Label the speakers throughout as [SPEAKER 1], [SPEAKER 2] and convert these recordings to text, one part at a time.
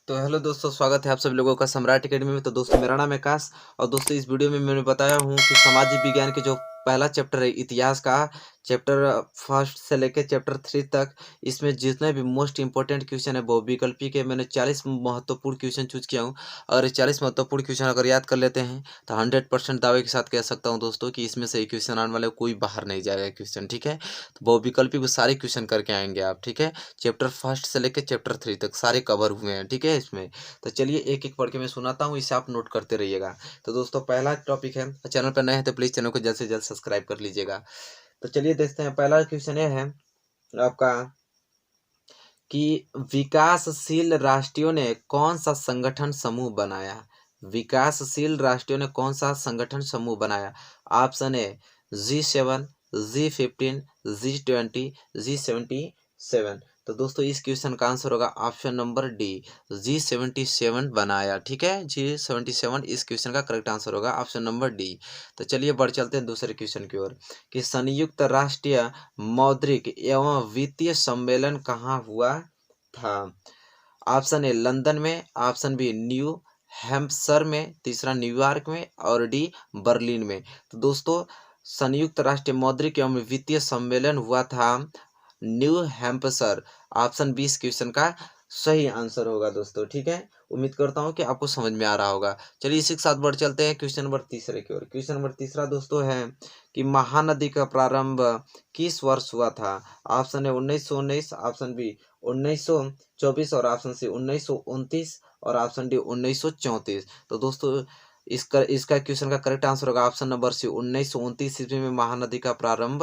[SPEAKER 1] तो हेलो दोस्तों, स्वागत है आप सभी लोगों का सम्राट अकेडमी में। तो दोस्तों, मेरा नाम है काश। और दोस्तों, इस वीडियो में मैंने बताया हूँ कि सामाजिक विज्ञान के जो पहला चैप्टर है इतिहास का, चैप्टर फर्स्ट से लेकर चैप्टर 3 तक, इसमें जितने भी मोस्ट इंपॉर्टेंट क्वेश्चन है वो विकल्पी के मैंने 40 महत्वपूर्ण क्वेश्चन चूज किया हूँ। और ये 40 महत्वपूर्ण क्वेश्चन अगर याद कर लेते हैं तो 100% दावे के साथ कह सकता हूँ दोस्तों कि इसमें से एक क्वेश्चन आने वाले कोई बाहर नहीं जाएगा क्वेश्चन। ठीक है, तो वो विकल्पी को सारे क्वेश्चन करके आएंगे आप। ठीक है, चैप्टर फर्स्ट से लेकर चैप्टर 3 तक सारे कवर हुए हैं। ठीक है, इसमें तो चलिए एक एक पढ़ के मैं सुनाता हूँ, इसे आप नोट करते रहिएगा। तो दोस्तों, पहला टॉपिक है, चैनल पर नए हैं तो प्लीज चैनल को जल्द से जल्द सब्सक्राइब कर लीजिएगा। तो चलिए देखते हैं। पहला क्वेश्चन ये है आपका कि विकासशील राष्ट्रों ने कौन सा संगठन समूह बनाया। विकासशील राष्ट्रों ने कौन सा संगठन समूह बनाया। Option A G7, G15, G20, G77। तो दोस्तों, इस क्वेश्चन का आंसर होगा ऑप्शन नंबर डी, G77 बनाया। ठीक है, G77 इस क्वेश्चन का करेक्ट आंसर होगा ऑप्शन नंबर डी। तो चलिए बढ़ चलते हैं दूसरे क्वेश्चन की ओर कि संयुक्त राष्ट्रीय मौद्रिक एवं वित्तीय सम्मेलन कहाँ हुआ था। ऑप्शन ए लंदन में, ऑप्शन बी न्यू हैम्पशर में, तीसरा न्यूयॉर्क में और डी बर्लिन में। तो दोस्तों, संयुक्त राष्ट्र मौद्रिक एवं वित्तीय सम्मेलन हुआ था न्यू हैम्पशर। ऑप्शन बी इस क्वेश्चन का सही आंसर होगा दोस्तों। ठीक है, उम्मीद करता हूँ कि आपको समझ में आ रहा होगा। चलिए इसी के साथ बढ़ चलते हैं क्वेश्चन नंबर तीसरे की ओर। क्वेश्चन नंबर तीसरा दोस्तों है कि महानदी का प्रारंभ किस वर्ष हुआ था। ऑप्शन है 1919, ऑप्शन बी 1924 और ऑप्शन सी 1929 और ऑप्शन डी 1934। तो दोस्तों, इसका क्वेश्चन का करेक्ट आंसर होगा ऑप्शन नंबर सी 1929 ईस्वी में महानदी का प्रारंभ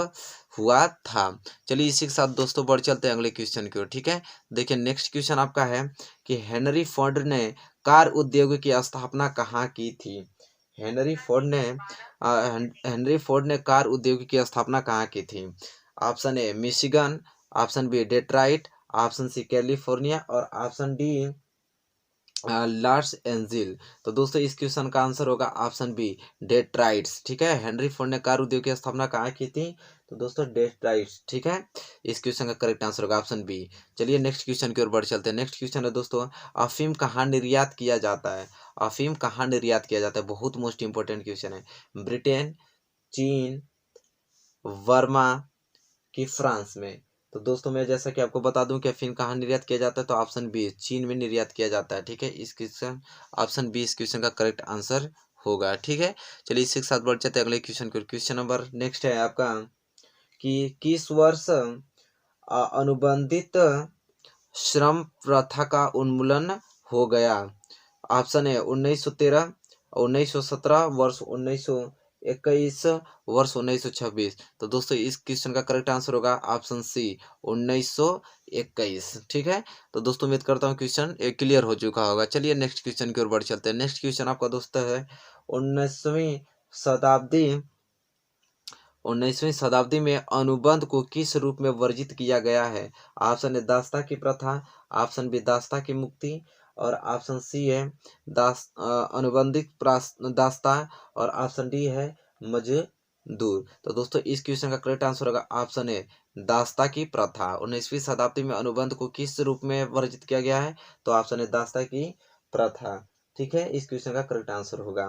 [SPEAKER 1] हुआ था। चलिए इसी के साथ दोस्तों बढ़ चलते हैं अगले क्वेश्चन की ओर। ठीक है, देखिए नेक्स्ट क्वेश्चन आपका है कि हेनरी फोर्ड ने कार उद्योग की स्थापना कहाँ की थी। हेनरी फोर्ड ने हेनरी फोर्ड ने कार उद्योग की स्थापना कहाँ की थी। Option A Michigan, option B Detroit, option C California और ऑप्शन डी लॉस एंजिल। तो दोस्तों, इस क्वेश्चन का आंसर होगा ऑप्शन बी डेट्राइट्स। ठीक है, हेनरी फोर्ड ने कार उद्योग की स्थापना कहाँ की थी। तो दोस्तों, डेट्राइट्स। ठीक है, इस क्वेश्चन का करेक्ट आंसर होगा ऑप्शन बी। चलिए नेक्स्ट क्वेश्चन की ओर बढ़ चलते हैं। नेक्स्ट क्वेश्चन है दोस्तों, अफीम कहाँ निर्यात किया जाता है। अफीम कहाँ निर्यात किया जाता है, बहुत मोस्ट इंपॉर्टेंट क्वेश्चन है। ब्रिटेन, चीन, वर्मा कि फ्रांस में। तो दोस्तों, मैं जैसा कि आपको बता दूं कि अफीम कहाँ निर्यात किया जाता है, तो ऑप्शन बी चीन में निर्यात किया जाता है। ठीक है, इस क्वेश्चन ऑप्शन बी इस क्वेश्चन का करेक्ट आंसर होगा। ठीक है, चलिए इसी के साथ बढ़ जाते हैं अगले क्वेश्चन को। क्वेश्चन नंबर नेक्स्ट है आपका कि किस वर्ष अनुबंधित श्रम प्रथा का उन्मूलन हो गया। ऑप्शन है 1913, 1917, वर्ष 1921, वर्ष 1926। तो दोस्तों, इस क्वेश्चन का करेक्ट आंसर होगा ऑप्शन सी 1921। ठीक है, तो दोस्तों उम्मीद करता हूँ क्वेश्चन क्लियर हो चुका होगा। चलिए नेक्स्ट क्वेश्चन की ओर बढ़ चलते हैं। नेक्स्ट क्वेश्चन आपका दोस्त है 19वीं शताब्दी 19वीं शताब्दी में अनुबंध को किस रूप में वर्जित किया गया है। ऑप्शन है दास्ता की प्रथा, ऑप्शन बी दास्ता की मुक्ति और ऑप्शन सी है अनुबंधित दास्ता और ऑप्शन डी है मजदूर। तो दोस्तों, इस क्वेश्चन का करेक्ट आंसर होगा ऑप्शन ए दास्ता की प्रथा। 19वीं शताब्दी में अनुबंध को किस रूप में वर्जित किया गया है, तो ऑप्शन है दास्ता की प्रथा। ठीक है, इस क्वेश्चन का करेक्ट आंसर होगा।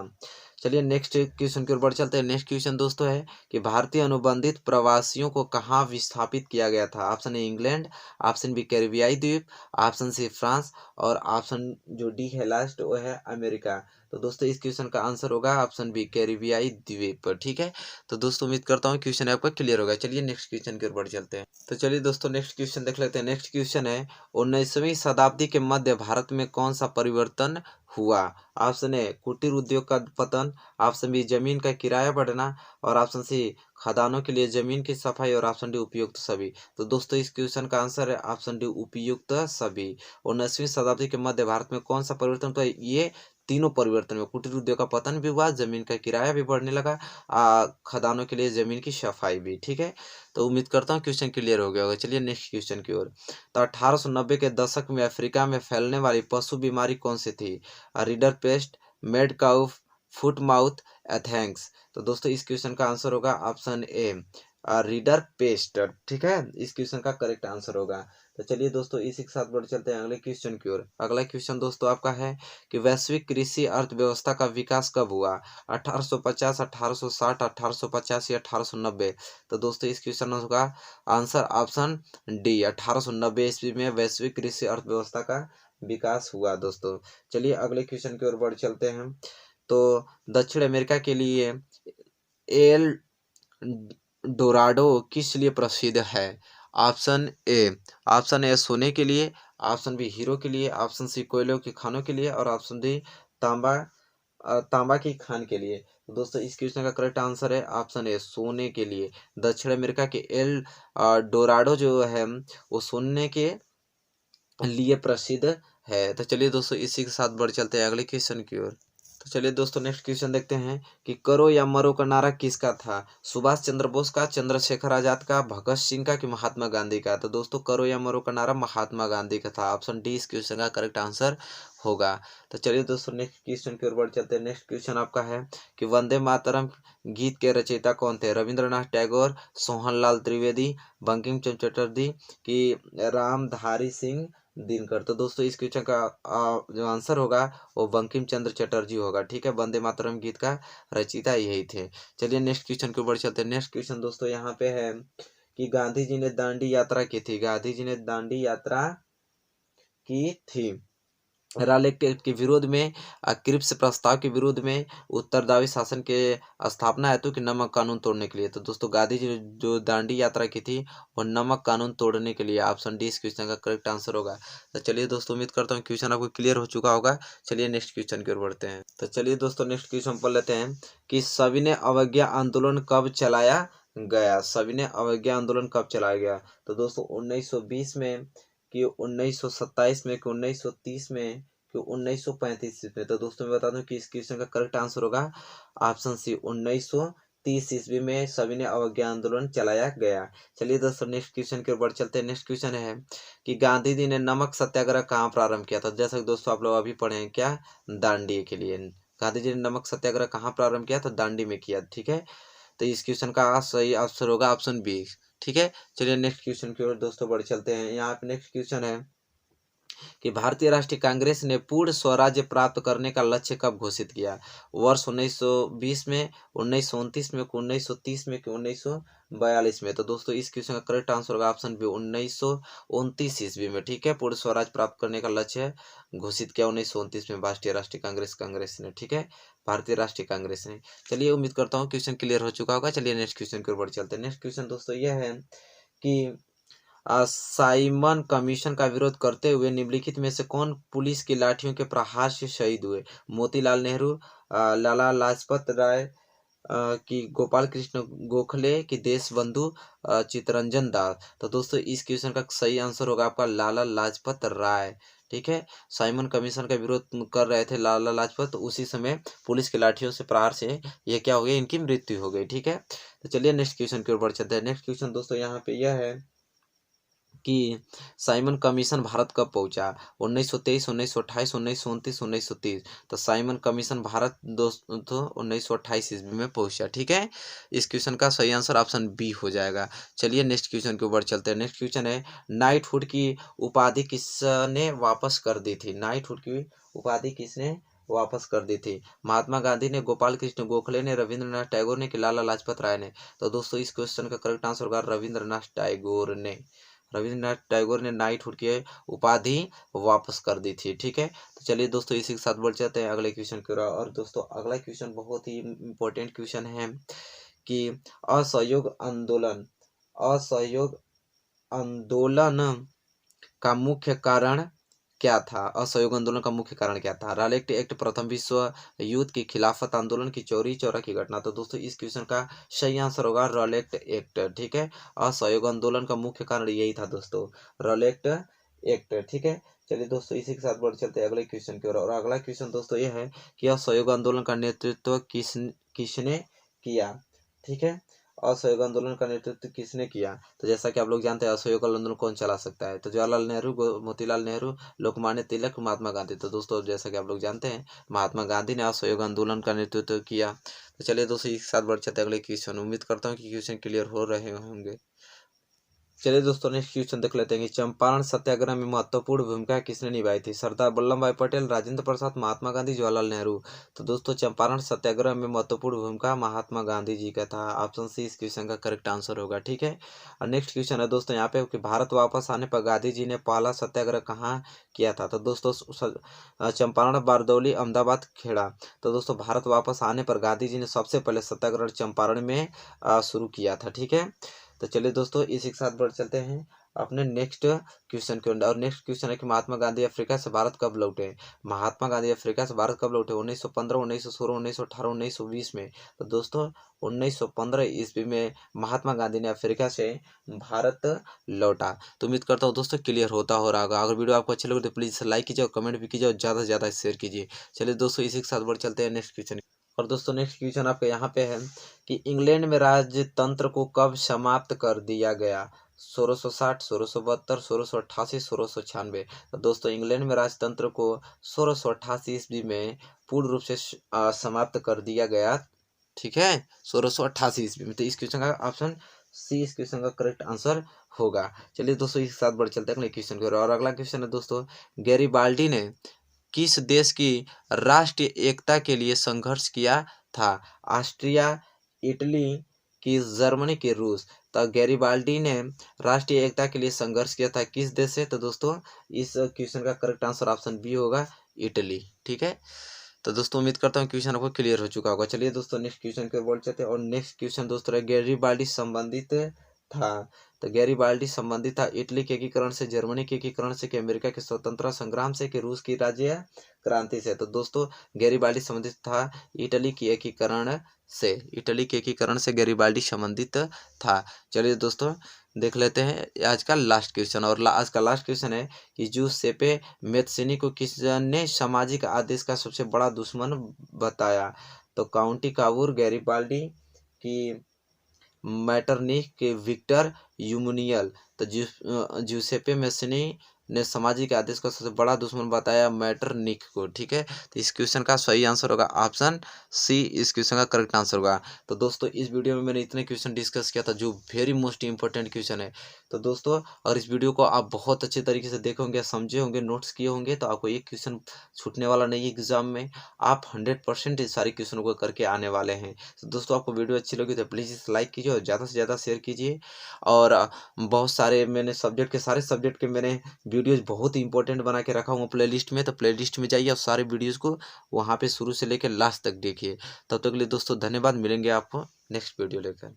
[SPEAKER 1] चलिए नेक्स्ट क्वेश्चन की ओर बढ़ चलते हैं। नेक्स्ट क्वेश्चन दोस्तों है कि भारतीय अनुबंधित प्रवासियों को कहाँ विस्थापित किया गया था। Option A England, option B कैरिबियाई द्वीप, ऑप्शन सी फ्रांस और ऑप्शन जो डी है लास्ट वो है अमेरिका। तो दोस्तों, इस क्वेश्चन का आंसर होगा ऑप्शन बी कैरिबियाई द्वीप। ठीक है, तो दोस्तों उम्मीद करता हूँ क्वेश्चन आपका क्लियर होगा। चलिए नेक्स्ट क्वेश्चन की ओर बढ़ चलते हैं। तो चलिए दोस्तों, नेक्स्ट क्वेश्चन देख लेते हैं। नेक्स्ट क्वेश्चन है 19वीं शताब्दी के मध्य भारत में कौन सा परिवर्तन हुआ। ऑप्शन ए कुटीर उद्योग का पतन, ऑप्शन बी जमीन का किराया बढ़ना और ऑप्शन सी खदानों के लिए जमीन की सफाई और ऑप्शन डी उपयुक्त सभी। तो दोस्तों, इस क्वेश्चन का आंसर है ऑप्शन डी उपयुक्त सभी। 19वीं शताब्दी के मध्य भारत में कौन सा परिवर्तन हुआ। ये तीनों परिवर्तन में कुटीर उद्योग का पतन भी हुआ, जमीन का किराया भी बढ़ने लगा, खदानों के लिए जमीन की सफाई भी। ठीक है, तो उम्मीद करता हूँ क्वेश्चन क्लियर हो गया होगा। चलिए नेक्स्ट क्वेश्चन की ओर। तो 1890 के दशक में अफ्रीका में फैलने वाली पशु बीमारी कौन सी थी। Rinderpest, mad cow, foot mouth, anthrax. तो दोस्तों, इस क्वेश्चन का आंसर होगा ऑप्शन ए रीडर पेस्ट। ठीक है, इस क्वेश्चन का करेक्ट आंसर होगा। तो चलिए दोस्तों इसी के साथ बढ़ चलते हैं अगले क्वेश्चन की ओर। अगला क्वेश्चन दोस्तों आपका है कि वैश्विक कृषि अर्थव्यवस्था का विकास कब हुआ? 1850, 1860, 1885 या 1890? तो दोस्तों इस क्वेश्चन का आंसर ऑप्शन डी 1890 ईस्वी में वैश्विक कृषि अर्थव्यवस्था का विकास हुआ दोस्तों। चलिए अगले क्वेश्चन की ओर बढ़ चलते हैं। तो दक्षिण अमेरिका के लिए एल डोराडो किस लिए प्रसिद्ध है? ऑप्शन ए सोने के लिए, ऑप्शन बी हीरो के लिए, ऑप्शन सी कोयलों की खानों के लिए और ऑप्शन डी तांबा तांबा की खान के लिए। तो दोस्तों इस क्वेश्चन का करेक्ट आंसर है ऑप्शन ए सोने के लिए। दक्षिण अमेरिका के एल डोराडो जो है वो सोने के लिए प्रसिद्ध है। तो चलिए दोस्तों इसी के साथ बढ़ चलते हैं अगले क्वेश्चन की ओर। तो चलिए दोस्तों नेक्स्ट क्वेश्चन देखते हैं कि करो या मरो का नारा किसका था? सुभाष चंद्र बोस का, चंद्रशेखर आजाद का, भगत सिंह का कि महात्मा गांधी का? तो दोस्तों करो या मरो का नारा महात्मा गांधी का था। ऑप्शन डी इस क्वेश्चन का करेक्ट आंसर होगा। तो चलिए दोस्तों नेक्स्ट क्वेश्चन की ओर बढ़ चलते हैं। नेक्स्ट क्वेश्चन आपका है कि वंदे मातरम गीत के रचयिता कौन थे? रविंद्रनाथ टैगोर, सोहनलाल त्रिवेदी, बंकिम चंद्र चटर्जी कि रामधारी सिंह दिनकर? तो दोस्तों इस क्वेश्चन का जो आंसर होगा वो बंकिम चंद्र चटर्जी होगा। ठीक है, वंदे मातरम गीत का रचयिता यही थे। चलिए नेक्स्ट क्वेश्चन के ऊपर चलते हैं। नेक्स्ट क्वेश्चन दोस्तों यहाँ पे है कि गांधी जी ने दांडी यात्रा की थी। गांधी जी ने दांडी यात्रा की थी रालेक्ट एक्ट के विरोध में, क्रिप्स प्रस्ताव के विरोध में, उत्तरदायी शासन के स्थापना हेतु कि नमक कानून तोड़ने के लिए? तो दोस्तों गांधी जी ने जो दांडी यात्रा की थी वो नमक कानून तोड़ने के लिए। ऑप्शन डी इस क्वेश्चन का करेक्ट आंसर होगा। तो चलिए दोस्तों उम्मीद करता हूँ क्वेश्चन आपको क्लियर हो चुका होगा। चलिए नेक्स्ट क्वेश्चन की ओर बढ़ते हैं। तो चलिए दोस्तों नेक्स्ट क्वेश्चन पढ़ लेते हैं कि सविनय अवज्ञा आंदोलन कब चलाया गया? सविनय अवज्ञा आंदोलन कब चलाया गया? तो दोस्तों 1920 में कि 1927 में कि 1930 में कि 1935 में? तो दोस्तों मैं बता दूं कि इस क्वेश्चन का करेक्ट आंसर होगा ऑप्शन सी 1930 ईस्वी में सविनय अवज्ञा आंदोलन चलाया गया। चलिए दोस्तों नेक्स्ट क्वेश्चन की ओर बढ़ चलते हैं। नेक्स्ट क्वेश्चन है कि गांधी जी ने नमक सत्याग्रह कहाँ प्रारंभ किया था? जैसा कि दोस्तों आप लोग अभी पढ़े हैं क्या, दांडी के लिए। गांधी जी ने नमक सत्याग्रह कहाँ प्रारंभ किया? तो दांडी में किया। ठीक है, तो इस क्वेश्चन का सही आंसर होगा ऑप्शन बी। ठीक है, चलिए नेक्स्ट क्वेश्चन की ओर दोस्तों बढ़ चलते हैं। यहाँ पे नेक्स्ट क्वेश्चन है कि भारतीय राष्ट्रीय कांग्रेस ने पूर्ण स्वराज्य प्राप्त करने का लक्ष्य कब घोषित किया? वर्ष 1920 में, 1929 में, 1930 में कि 1942 में? तो दोस्तों इस क्वेश्चन का करेक्ट आंसर होगा ऑप्शन बी 1929 ईस्वी में। ठीक है, पूर्ण स्वराज प्राप्त करने का लक्ष्य घोषित किया 1929 में भारतीय राष्ट्रीय कांग्रेस ने। ठीक है, भारतीय राष्ट्रीय कांग्रेस ने। चलिए उम्मीद करता हूँ क्वेश्चन क्लियर हो चुका होगा। चलिए नेक्स्ट क्वेश्चन की ओर बढ़ चलते हैं। नेक्स्ट क्वेश्चन दोस्तों यह है कि साइमन कमीशन का विरोध करते हुए निम्नलिखित में से कौन पुलिस की लाठियों के प्रहार से शहीद हुए? मोतीलाल नेहरू, लाला लाजपत राय की गोपाल कृष्ण गोखले की देशबंधु चित्तरंजन दास? तो दोस्तों इस क्वेश्चन का सही आंसर होगा आपका लाला लाजपत राय। ठीक है, साइमन कमीशन का विरोध कर रहे थे लाला लाजपत, तो उसी समय पुलिस की लाठियों से प्रहार से ये क्या हो गया, इनकी मृत्यु हो गई। ठीक है, तो चलिए नेक्स्ट क्वेश्चन की ओर बढ़ चलते हैं। नेक्स्ट क्वेश्चन दोस्तों यहाँ पे यह है कि साइमन कमीशन भारत कब पहुंचा? 1923, 1928, 1929, 1930? तो साइमन कमीशन भारत दोस्तों 1928 ईस्वी में पहुंचा। ठीक है, इस क्वेश्चन का सही आंसर ऑप्शन बी हो जाएगा। चलिए नेक्स्ट क्वेश्चन के ऊपर चलते हैं। नेक्स्ट क्वेश्चन है नाइटहुड की उपाधि किसने वापस कर दी थी? नाइटहुड की उपाधि किसने वापस कर दी थी? महात्मा गांधी ने, गोपाल कृष्ण गोखले ने, रविंद्रनाथ टैगोर ने कि लाला लाजपत राय ने? तो दोस्तों इस क्वेश्चन का करेक्ट आंसर होगा रविंद्रनाथ टैगोर ने। रविंद्रनाथ टैगोर ने नाइटहुड की उपाधि वापस कर दी थी। ठीक है, तो चलिए दोस्तों इसी के साथ बढ़ जाते हैं अगले क्वेश्चन की ओर। और दोस्तों अगला क्वेश्चन बहुत ही इम्पोर्टेंट क्वेश्चन है कि असहयोग आंदोलन का मुख्य कारण क्या था? असहयोग आंदोलन का मुख्य कारण क्या था? रालेक्ट एक्ट, प्रथम विश्व युद्ध की खिलाफत आंदोलन की चौरी चौरा की घटना? तो दोस्तों इस क्वेश्चन का सही आंसर होगा रालेक्ट एक्ट। ठीक है, असहयोग आंदोलन का मुख्य कारण यही था दोस्तों, रालेक्ट एक्ट। ठीक है, चलिए दोस्तों इसी के साथ बढ़ चलते हैं अगले क्वेश्चन की ओर। और अगला क्वेश्चन दोस्तों यह है कि असहयोग आंदोलन का नेतृत्व किसने किया? ठीक है, असहयोग आंदोलन का नेतृत्व किसने किया? तो जैसा कि आप लोग जानते हैं असहयोग आंदोलन कौन चला सकता है? तो जवाहरलाल नेहरू, मोतीलाल नेहरू, लोकमान्य तिलक, महात्मा गांधी? तो दोस्तों जैसा कि आप लोग जानते हैं महात्मा गांधी ने असहयोग आंदोलन का नेतृत्व किया। तो चलिए दोस्तों एक साथ बढ़ चलते हैं अगले क्वेश्चन। उम्मीद करता हूँ कि क्वेश्चन क्लियर हो रहे होंगे। चलिए दोस्तों नेक्स्ट क्वेश्चन देख लेते हैं कि चंपारण सत्याग्रह में महत्वपूर्ण भूमिका किसने निभाई थी? सरदार वल्लभ भाई पटेल, राजेंद्र प्रसाद, महात्मा गांधी, जवाहरलाल नेहरू। तो दोस्तों चंपारण सत्याग्रह में महत्वपूर्ण भूमिका महात्मा गांधी जी का था। ऑप्शन सी इस क्वेश्चन का करेक्ट आंसर होगा। ठीक है, और नेक्स्ट क्वेश्चन है दोस्तों यहाँ पे कि भारत वापस आने पर गांधी जी ने पहला सत्याग्रह कहाँ किया था? तो दोस्तों चंपारण, बारदौली, अहमदाबाद, खेड़ा। तो दोस्तों भारत वापस आने पर गांधी जी ने सबसे पहले सत्याग्रह चंपारण में शुरू किया था। ठीक है, तो चलिए दोस्तों इसी के साथ बढ़ चलते हैं अपने नेक्स्ट क्वेश्चन के अंदर। और नेक्स्ट क्वेश्चन है कि महात्मा गांधी अफ्रीका से भारत कब लौटे? महात्मा गांधी अफ्रीका से भारत कब लौटे? 1915, 1916, 1918, 1920 में। तो दोस्तों 1915 ईस्वी में महात्मा गांधी ने अफ्रीका से भारत लौटा। तो उम्मीद करता हूँ दोस्तों क्लियर होता हो रहा होगा। अगर वीडियो आपको अच्छी लगे तो प्लीज़ लाइक कीजिए और कमेंट भी कीजिए और ज़्यादा से ज़्यादा शेयर कीजिए। चलिए दोस्तों इसी के साथ बढ़ चलते हैं नेक्स्ट क्वेश्चन। और दोस्तों नेक्स्ट क्वेश्चन आपके यहाँ पे है कि इंग्लैंड में राजतंत्र को कब समाप्त कर दिया गया? 1660, 1672, 1688, 1696। तो दोस्तों इंग्लैंड में राजतंत्र को 1688 ईस्वी में पूर्ण रूप से समाप्त कर दिया गया। ठीक है, 1688 ईस्वी में। तो इस क्वेश्चन का ऑप्शन सी इस क्वेश्चन का करेक्ट आंसर होगा। चलिए दोस्तों इसके साथ बढ़ चलते हैं अगले क्वेश्चन की ओर। और अगला क्वेश्चन है दोस्तों, गैरीबाल्डी ने किस देश की राष्ट्रीय एकता के लिए संघर्ष किया था? ऑस्ट्रिया, इटली की, जर्मनी की, रूस। तो गैरीबाल्डी ने राष्ट्रीय एकता के लिए संघर्ष किया था किस देश से? तो दोस्तों इस क्वेश्चन का करेक्ट आंसर ऑप्शन बी होगा, इटली। ठीक है, तो दोस्तों उम्मीद करता हूँ क्वेश्चन आपको क्लियर हो चुका होगा। चलिए दोस्तों नेक्स्ट क्वेश्चन की ओर बढ़ चलते हैं। और नेक्स्ट क्वेश्चन दोस्तों गैरीबाल्डी संबंधित था। तो गैरीबाल्डी संबंधित था इटली के एकीकरण से, जर्मनी के एकीकरण से, कि अमेरिका के स्वतंत्रता संग्राम से, कि रूस की राज्य क्रांति से? तो दोस्तों गैरीबाल्डी संबंधित था इटली की एकीकरण से। इटली के एकीकरण से गैरीबाल्डी संबंधित था। चलिए दोस्तों देख लेते हैं आज का लास्ट क्वेश्चन। और आज का लास्ट क्वेश्चन है कि जूसेपे मेत्सिनी को किसने सामाजिक आदेश का सबसे बड़ा दुश्मन बताया? तो काउंटी कावूर, गैरीबाल्डी की, मैटरनिख के, विक्टर यूमुनियल। तो जूसेपे मेस्सिनी ने सामाजिक आदेश का सबसे बड़ा दुश्मन बताया मैटरनिख को। ठीक है, तो इस क्वेश्चन का सही आंसर होगा ऑप्शन सी इस क्वेश्चन का करेक्ट आंसर होगा। तो दोस्तों इस वीडियो में मैंने इतने क्वेश्चन डिस्कस किया था जो वेरी मोस्ट इंपॉर्टेंट क्वेश्चन है। तो दोस्तों अगर इस वीडियो को आप बहुत अच्छे तरीके से देखे होंगे, समझे होंगे, नोट्स किए होंगे तो आपको एक क्वेश्चन छूटने वाला नहीं है एग्जाम में। आप 100% इस सारे क्वेश्चनों को करके आने वाले हैं। तो दोस्तों आपको वीडियो अच्छी लगी तो प्लीज़ इसे लाइक कीजिए और ज़्यादा से ज़्यादा शेयर कीजिए। और बहुत सारे मैंने सारे सब्जेक्ट के मैंने वीडियोज़ बहुत ही इंपॉर्टेंट बना के रखा हूँ प्लेलिस्ट में। तो प्लेलिस्ट में जाइए और सारे वीडियोज़ को वहाँ पे शुरू से लेकर लास्ट तक देखिए। तब तक के लिए दोस्तों धन्यवाद, मिलेंगे आपको नेक्स्ट वीडियो लेकर।